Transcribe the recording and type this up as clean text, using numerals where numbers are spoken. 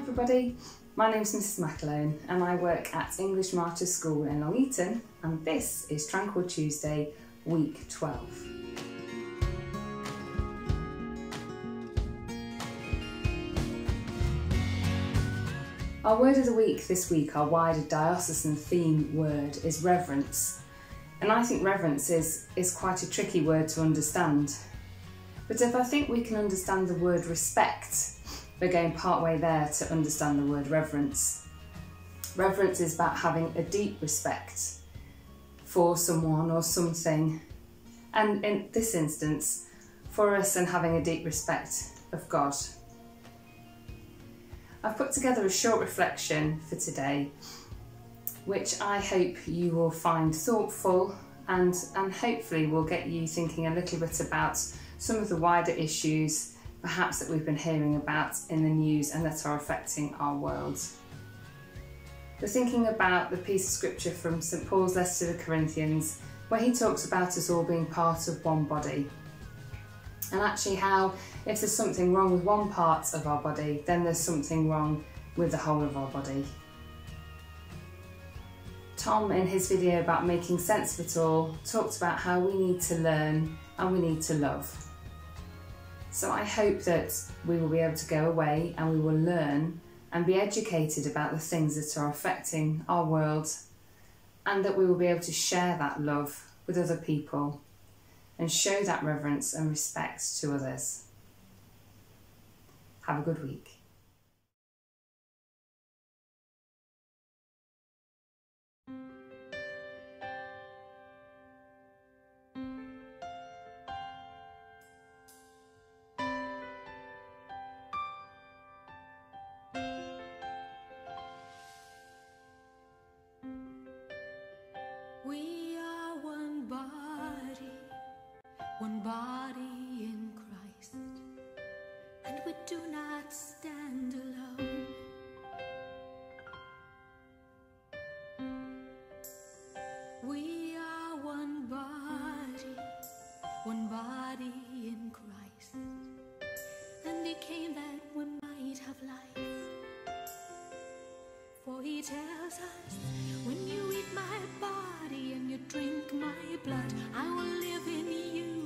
everybody, my name's Mrs McElhone and I work at English Martyrs School in Long Eaton, and this is Tranquil Tuesday, week 12. Our word of the week this week, our wider diocesan theme word, is reverence. And I think reverence is quite a tricky word to understand. But if I think we can understand the word respect, we're going part way there to understand the word reverence. Reverence is about having a deep respect for someone or something, and in this instance, for us, and having a deep respect of God. I've put together a short reflection for today, which I hope you will find thoughtful and hopefully will get you thinking a little bit about some of the wider issues perhaps that we've been hearing about in the news and that are affecting our world. We're thinking about the piece of scripture from St Paul's letter to the Corinthians, where he talks about us all being part of one body. And actually how if there's something wrong with one part of our body, then there's something wrong with the whole of our body. Tom, in his video about making sense of it all, talked about how we need to learn and we need to love. So I hope that we will be able to go away and we will learn and be educated about the things that are affecting our world, and that we will be able to share that love with other people and show that reverence and respect to others. Have a good week. We are one body in Christ, and we do not stand alone. We are one body in Christ, and He came that we might have life. For He tells us, when you eat my body and you drink my blood, I will live in you